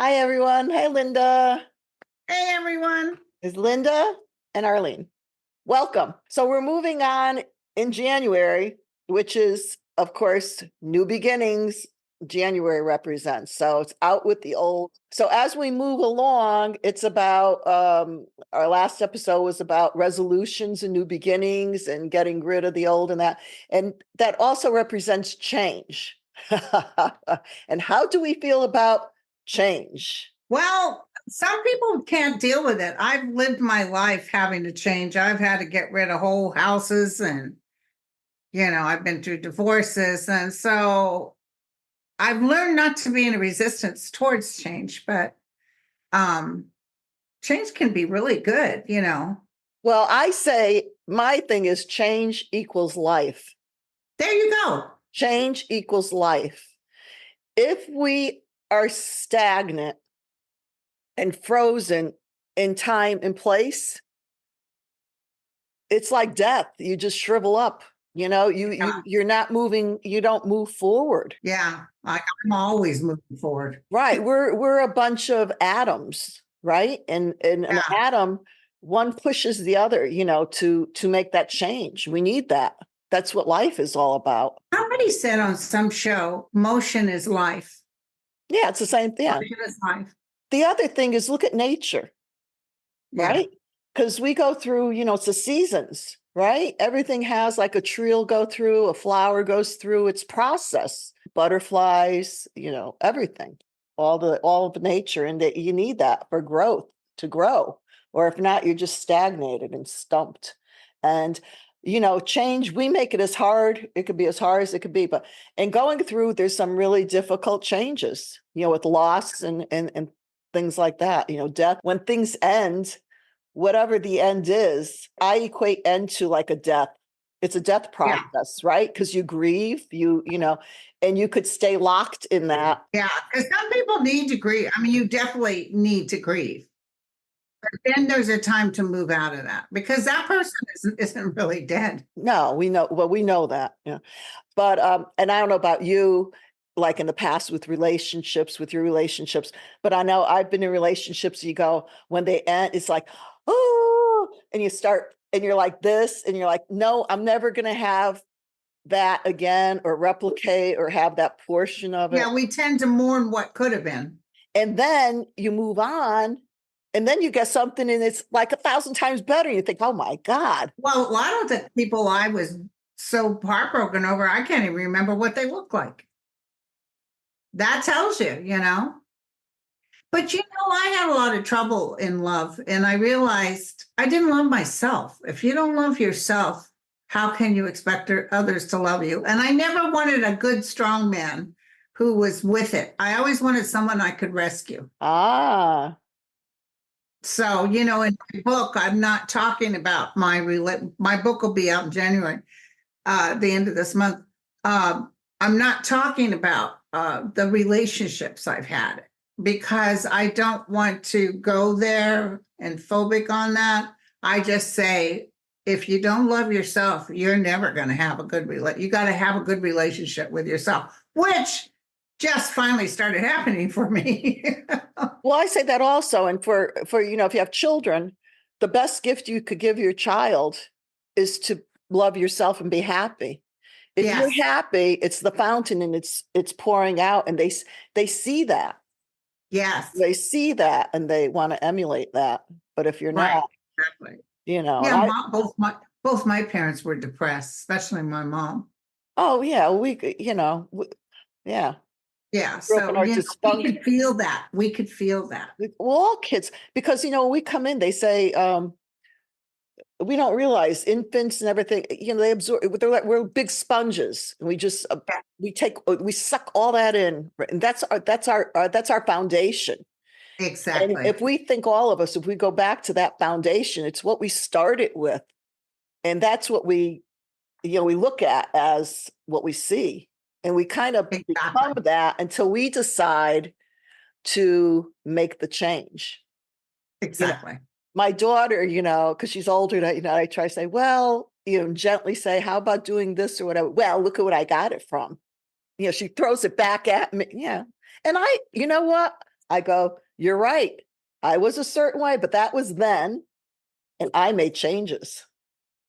Hi, everyone. Hi, Linda. Hey everyone. Is Linda and Arlene. Welcome. So we're moving on in January, which is, of course, new beginnings. January represents. So it's out with the old. So as we move along, it's about our last episode was about resolutions and new beginnings and getting rid of the old and that. And that also represents change. And how do we feel about change? Well, some people can't deal with it. I've lived my life having to change. I've had to get rid of whole houses and, I've been through divorces. And so I've learned not to be in a resistance towards change, but change can be really good. Well, I say my thing is change equals life. There you go. Change equals life. If we are stagnant and frozen in time and place, it's like death. You just shrivel up. You're not moving. You don't move forward. Yeah, I'm always moving forward. Right. We're a bunch of atoms, right? And an atom, one pushes the other, to make that change. We need that. That's what life is all about. Somebody said on some show, motion is life. Yeah, it's the same thing. Motion is life. The other thing is look at nature, right? Because we go through, it's the seasons, right? Everything has like a tree will go through, a flower goes through its process, butterflies, everything, all of nature. And that you need that for growth to grow. Or if not, you're just stagnated and stumped. And change, we make it as hard. It could be as hard as it could be. But and going through, there's some really difficult changes, with loss and things like that, death. When things end, whatever the end is, I equate end to like a death. It's a death process, right? Because you grieve, and you could stay locked in that. Yeah, because some people need to grieve. I mean, you definitely need to grieve. But then there's a time to move out of that because that person isn't really dead. No, we know that. Yeah. But and I don't know about you, like in the past with your relationships, but I know I've been in relationships, you go, when they end, it's like, oh, and you start and you're like this, and you're like, no, I'm never gonna have that again or replicate or have that portion of it. Yeah, we tend to mourn what could have been. And then you move on. And then you get something and it's like 1,000 times better. And you think, oh my God. Well, a lot of the people I was so heartbroken over, I can't even remember what they look like. That tells you. But I had a lot of trouble in love, and I realized I didn't love myself. If you don't love yourself, how can you expect others to love you? And I never wanted a good, strong man who was with it. I always wanted someone I could rescue. Ah. So, in my book, I'm not talking about my book will be out in January, the end of this month. I'm not talking about the relationships I've had because I don't want to go there and phobic on that. I just say, if you don't love yourself, you're never going to have a good you got to have a good relationship with yourself, which just finally started happening for me. Well, I say that also. And for if you have children, the best gift you could give your child is to love yourself and be happy. If you're happy, it's the fountain and it's pouring out, and they see that. Yes. They see that and they want to emulate that. But if you're not, exactly. Yeah, both my parents were depressed, especially my mom. Oh yeah, yeah. Yeah, so we could feel that. We could feel that. Well, all kids, because when we come in, they say we don't realize infants and everything. They absorb. We're big sponges, and we just we suck all that in, and that's our foundation. Exactly. And if we think all of us, if we go back to that foundation, it's what we started with, and that's what we look at as what we see. And we kind of become that until we decide to make the change. Exactly. My daughter, because she's older, I try to say, well, gently say, how about doing this or whatever? Well, look at what I got it from. She throws it back at me. Yeah. And you know what? I go, you're right. I was a certain way, but that was then. And I made changes.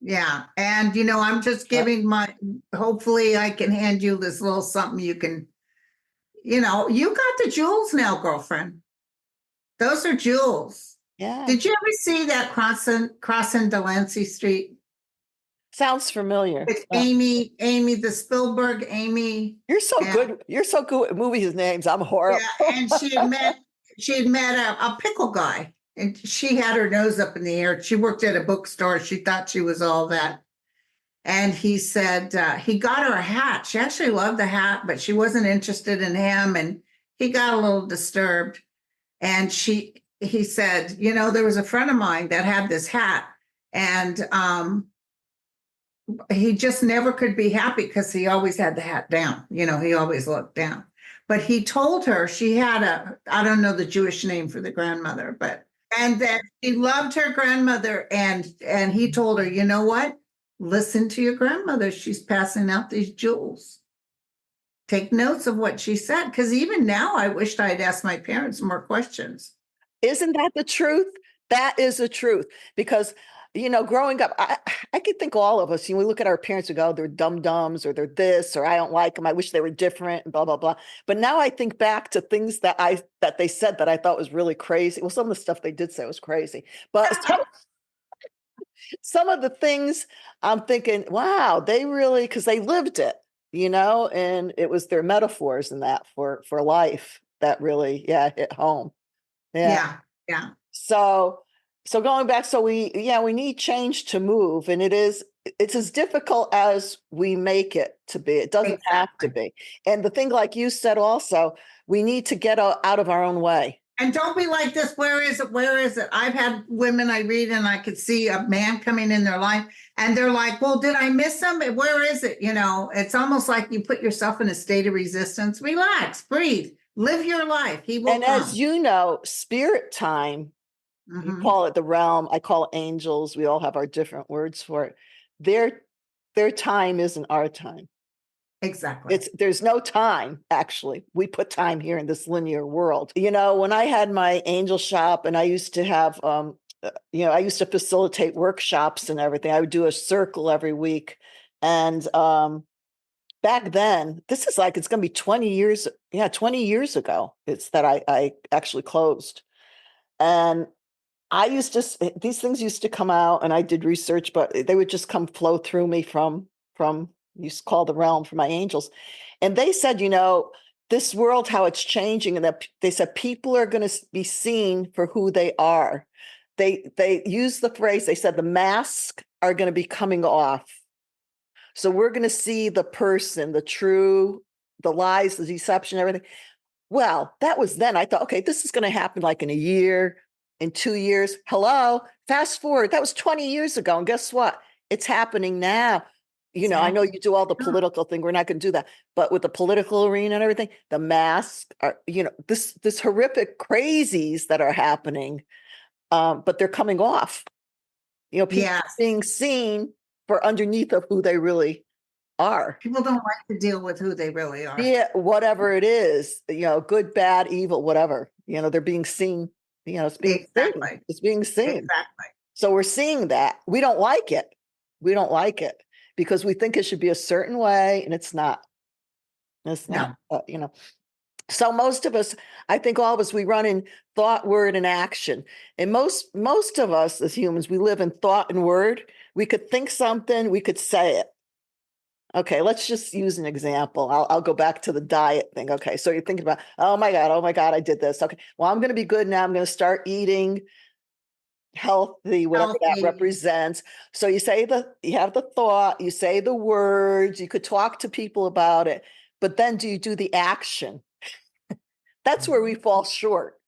Yeah. And, I'm just giving hopefully I can hand you this little something you can, you got the jewels now, girlfriend. Those are jewels. Yeah. Did you ever see that crossing Delancey Street? Sounds familiar. It's Amy, the Spielberg Amy. You're so and- good. You're so good at movies names. I'm horrible. Yeah, and she had met a pickle guy, and she had her nose up in the air. She worked at a bookstore. She thought she was all that. And he said he got her a hat. She actually loved the hat, but she wasn't interested in him, and he got a little disturbed. And he said, there was a friend of mine that had this hat, and he just never could be happy because he always had the hat down. He always looked down. But he told her she had I don't know the Jewish name for the grandmother, and that she loved her grandmother. And he told her, you know what? Listen to your grandmother. She's passing out these jewels. Take notes of what she said. Because even now, I wished I'd asked my parents more questions. Isn't that the truth? That is the truth. Because, growing up, I could think all of us, we look at our parents and go, they're dum-dums, or they're this, or I don't like them. I wish they were different, and blah, blah, blah. But now I think back to things that they said that I thought was really crazy. Well, some of the stuff they did say was crazy. But some of the things I'm thinking, wow, they really, because they lived it, and it was their metaphors in that for life that really, hit home. Yeah. So going back, we need change to move, and it's as difficult as we make it to be. It doesn't have to be. And the thing, like you said, also, we need to get out of our own way. And don't be like this. Where is it? Where is it? I've had women I read, and I could see a man coming in their life, and they're like, well, did I miss him? Where is it? It's almost like you put yourself in a state of resistance. Relax, breathe, live your life. He will And come. as you know, spirit time, you call it the realm, I call it angels. We all have our different words for it. Their time isn't our time. Exactly. There's no time, actually. We put time here in this linear world. When I had my angel shop, and I used to have, I used to facilitate workshops and everything. I would do a circle every week. And back then, this is like, it's going to be 20 years. Yeah, 20 years ago. It's that I actually closed. And these things used to come out, and I did research, but they would just flow through me from used to call the realm for my angels. And they said, this world, how it's changing. And that they said, people are going to be seen for who they are. They used the phrase, they said, the masks are going to be coming off. So we're going to see the person, the true, the lies, the deception, everything. Well, that was then. I thought, okay, this is going to happen like in a year, in 2 years. Hello, fast forward. That was 20 years ago. And guess what? It's happening now. I know you do all the political thing. We're not going to do that. But with the political arena and everything, the masks are, this horrific crazies that are happening, but they're coming off. People being seen for underneath of who they really are. People don't like to deal with who they really are. Yeah, whatever it is, good, bad, evil, whatever. They're being seen. It's being seen. It's being seen. Exactly. So we're seeing that. We don't like it. We don't like it because we think it should be a certain way, and it's not. It's not. So most of us, I think all of us, we run in thought, word, and action. And most of us as humans, we live in thought and word. We could think something, we could say it. Okay, let's just use an example. I'll go back to the diet thing. Okay, so you're thinking about, oh my God, I did this. Okay, well, I'm going to be good now. I'm going to start eating healthy, whatever that represents. So you have the thought, you say the words, you could talk to people about it, but then do you do the action? That's where we fall short.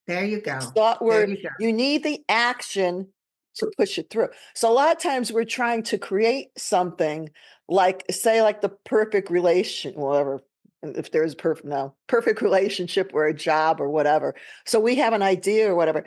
There you go. Thought word, you need the action to push it through. So a lot of times we're trying to create something like, say, like the perfect relation, whatever, if there's perfect relationship or a job or whatever. So we have an idea or whatever.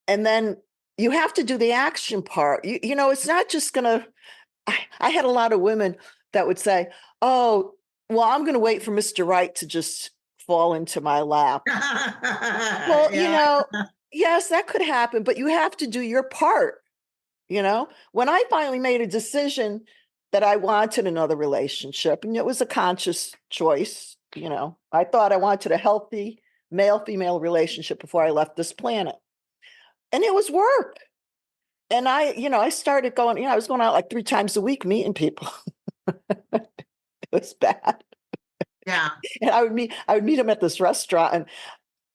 And then you have to do the action part. It's not just I had a lot of women that would say, oh, well, I'm going to wait for Mr. Right to just fall into my lap. Well, yes, that could happen, but you have to do your part. When I finally made a decision that I wanted another relationship, and it was a conscious choice, I thought I wanted a healthy male-female relationship before I left this planet. And it was work. And I started going, I was going out like 3 times a week meeting people. It was bad. Yeah. And I would meet them at this restaurant, and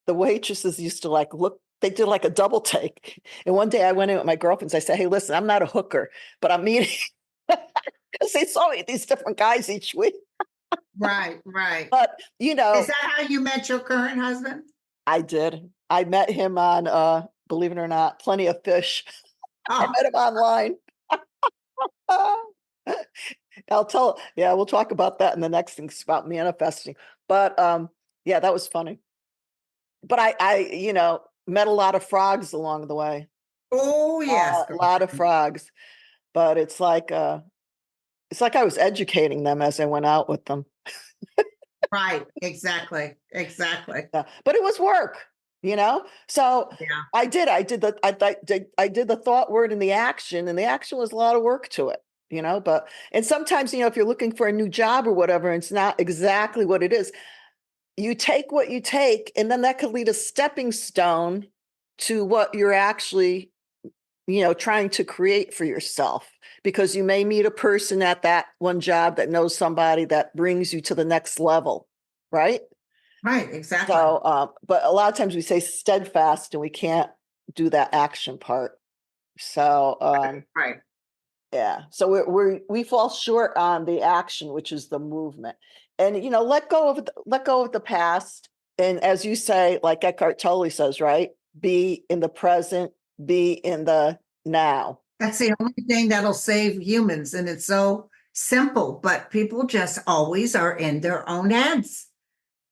the waitresses used to look, they did like a double take. And one day I went in with my girlfriends. I said, hey, listen, I'm not a hooker, but I'm meeting, because they saw me with these different guys each week. Right. But, Is that how you met your current husband? I did. I met him on, believe it or not, Plenty of Fish. I met him online. We'll talk about that in the next thing about manifesting. But yeah, that was funny. But I met a lot of frogs along the way. Oh, yes. A lot of frogs. But it's like I was educating them as I went out with them. Right. Exactly. Yeah. But it was work, So Yeah. I did the thought, word, and the action was a lot of work to it, but, and sometimes, if you're looking for a new job or whatever, and it's not exactly what it is, you take what you take, and then that could lead a stepping stone to what you're actually, trying to create for yourself, because you may meet a person at that one job that knows somebody that brings you to the next level. Right. Right. Exactly. So, but a lot of times we say steadfast and we can't do that action part. So, right. Yeah. So we fall short on the action, which is the movement, and let go of the past. And as you say, like Eckhart Tolle says, right? Be in the present, be in the now. That's the only thing that'll save humans. And it's so simple, but people just always are in their own heads.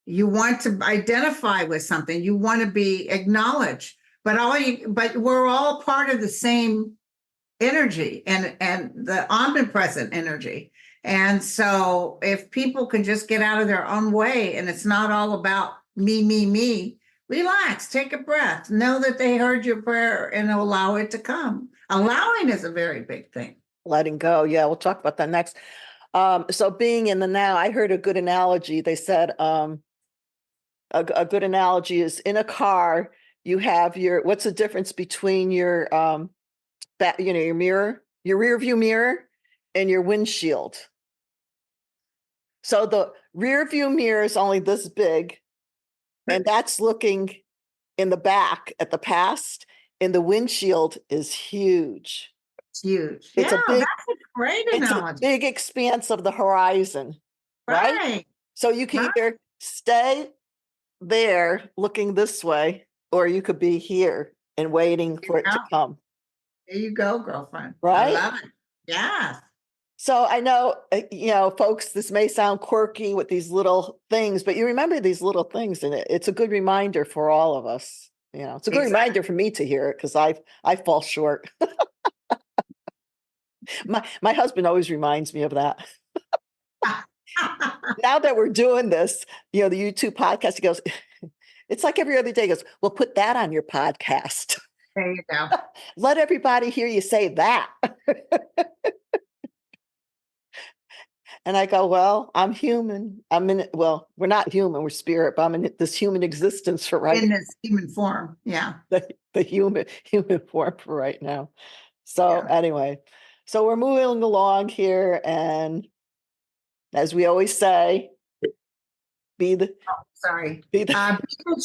You want to identify with something, you want to be acknowledged, but we're all part of the same energy and the omnipresent energy. And so if people can just get out of their own way, and it's not all about me, relax, take a breath, know that they heard your prayer, and allow it to come. Allowing is a very big thing. Letting go. Yeah, we'll talk about that next. So being in the now, I heard a good analogy. They said a good analogy is, in a car, you have what's the difference between your your mirror, your rear view mirror, and your windshield. So the rear view mirror is only this big, and that's looking in the back at the past, and the windshield is huge. It's huge. It's that's a great analogy. It's a big expanse of the horizon, right? So you can either stay there looking this way, or you could be here and waiting for it to come. There you go, girlfriend. Right? I love it. Yeah. So I know, folks, this may sound quirky with these little things, but you remember these little things, and it's a good reminder for all of us. It's a good reminder for me to hear it, because I fall short. My husband always reminds me of that. Now that we're doing this, the YouTube podcast, he goes, it's like every other day, he goes, well, put that on your podcast. There you go. Let everybody hear you say that. And I go, well, I'm human. Well, we're not human, we're spirit, but I'm in this human existence for right now. In this human form. Yeah. The human form for right now. So anyway, so we're moving along here. And as we always say, be the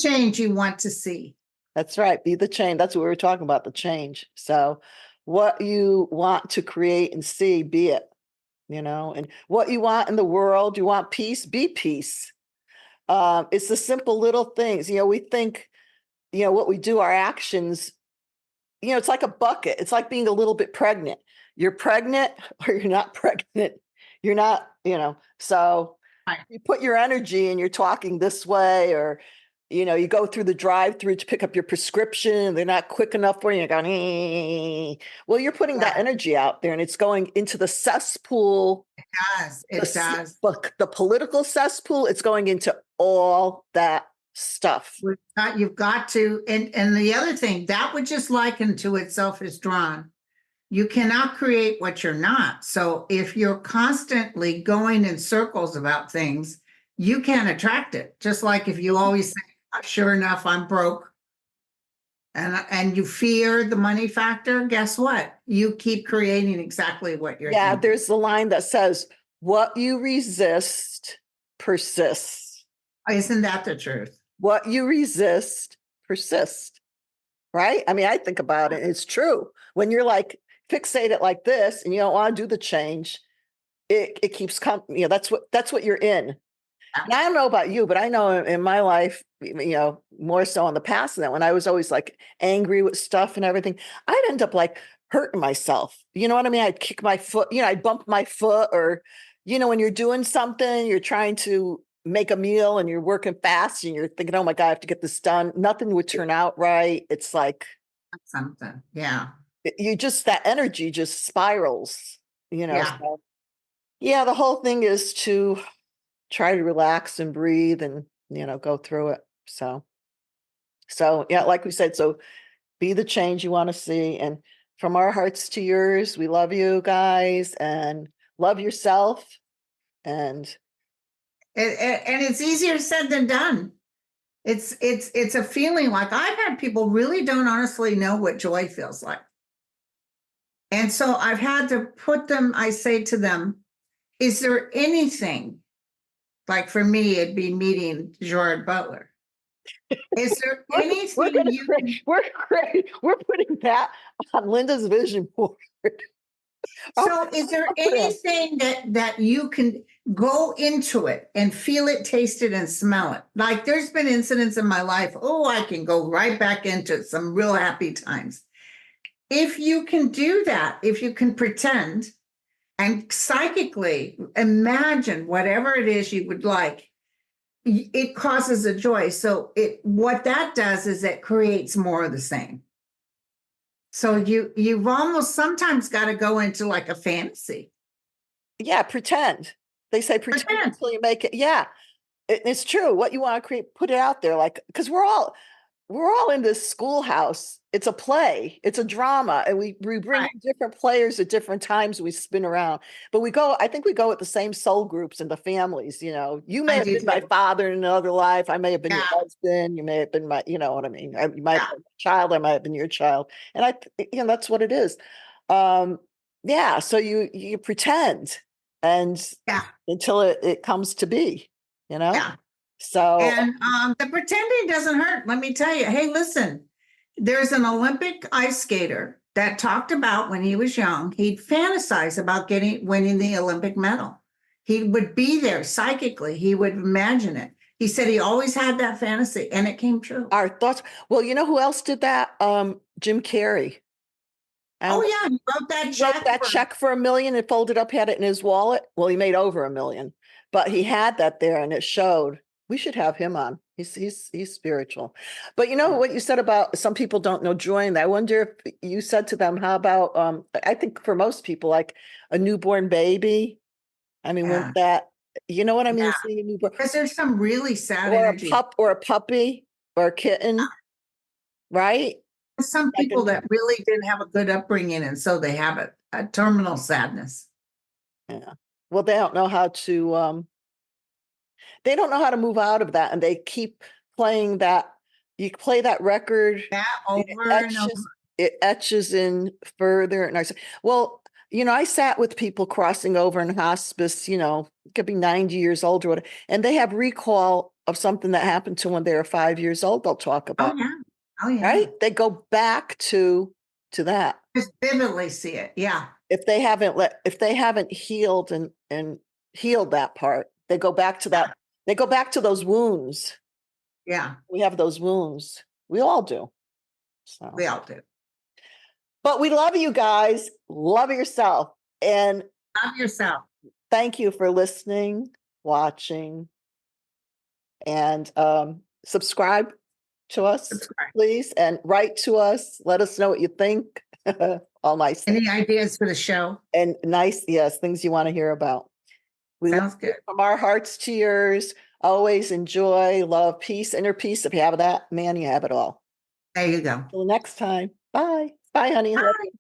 change you want to see. That's right. Be the change. That's what we were talking about, the change. So what you want to create and see, be it. And what you want in the world, you want peace, be peace. It's the simple little things. We think, what we do, our actions, it's like a bucket. It's like being a little bit pregnant. You're pregnant or you're not pregnant. You're not, so you put your energy and you're talking this way, or, you go through the drive-through to pick up your prescription. They're not quick enough for you. You're going, well, you're putting that energy out there, and it's going into the cesspool. It does. The political cesspool. It's going into all that stuff. You've got to, and the other thing that would just liken to itself is drawn. You cannot create what you're not. So if you're constantly going in circles about things, you can't attract it. Just like if you always say, sure enough, I'm broke. And you fear the money factor, guess what? You keep creating exactly what you're Yeah, thinking. there's the line that says, what you resist persists. Isn't that the truth? What you resist persists. Right? I mean, I think about it. It's true. When you're like fixated like this and you don't want to do the change, it keeps coming. You know, that's what you're in. And I don't know about you, but I know in my life, you know, more so in the past than that, when I was always like angry with stuff and everything, I'd end up like hurting myself. You know what I mean? I'd kick my foot, you know, I'd bump my foot, or, you know, when you're doing something, you're trying to make a meal and you're working fast and you're thinking, oh my God, I have to get this done. Nothing would turn out right. It's like Something. Yeah. you just, that energy just spirals, you know. Yeah. So, yeah, the whole thing is to try to relax and breathe and, you know, go through it. So yeah, like we said, so be the change you want to see. And from our hearts to yours, we love you guys and love yourself. And And it's easier said than done. It's a feeling. Like I've had people really don't honestly know what joy feels like. And so I've had to put them, I say to them, is there anything, like for me, it'd be meeting Gerard Butler. Is there anything we're putting that on Linda's vision board. So is there anything that you can go into it and feel it, taste it, and smell it? Like there's been incidents in my life, oh, I can go right back into some real happy times. If you can do that, if you can pretend and psychically imagine whatever it is you would like, it causes a joy. So what that does is it creates more of the same. So you've almost sometimes got to go into like a fantasy. Yeah, pretend. They say pretend until you make it. Yeah, it's true. What you want to create, put it out there. Like, because we're all in this schoolhouse. It's a play. It's a drama, and we bring Right. in different players at different times. We spin around, but we go. I think we go with the same soul groups and the families. You know, you may have been my father in another life. I may have been your husband. You may have been my. You know what I mean. You might have been my child. I might have been your child, and you know, that's what it is. Yeah. So you pretend, and until it comes to be. You know. Yeah. So and the pretending doesn't hurt. Let me tell you. Hey, listen, there's an Olympic ice skater that talked about when he was young, he'd fantasize about winning the Olympic medal. He would be there psychically. He would imagine it. He said he always had that fantasy, and it came true. Our thoughts. Well, you know who else did that? Jim Carrey. And he wrote that check for $1 million and folded up, had it in his wallet. Well, he made over $1 million, but he had that there, and it showed. We should have him on. He's spiritual. But you know what you said about some people don't know joy, and I wonder if you said to them, how about I think for most people, like a newborn baby. I mean, when that, you know what I mean? Seeing a newborn, because there's some really sad or energy. or a puppy or a kitten, right? Some people that really didn't have a good upbringing, and so they have a terminal sadness. Yeah. Well, they don't know how to move out of that, and they keep playing that. You play that record over and over. It etches in further. And I said, well, you know, I sat with people crossing over in hospice, you know, it could be 90 years old or whatever, and they have recall of something that happened to when they were 5 years old. They'll talk about. Oh yeah. Right? They go back to that. Just vividly see it. Yeah. If they haven't healed and healed that part, they go back to that. They go back to those wounds. Yeah. We have those wounds. We all do. So we all do. But we love you guys. Love yourself. And love yourself. Thank you for listening, watching, and subscribe to us, please, and write to us. Let us know what you think. All nice things. Any ideas for the show? And nice, yes, things you want to hear about. Sounds good. From our hearts to yours. always enjoy, love, peace, inner peace. If you have that, man, you have it all. There you go. Till next time. Bye. Bye, honey. Love you.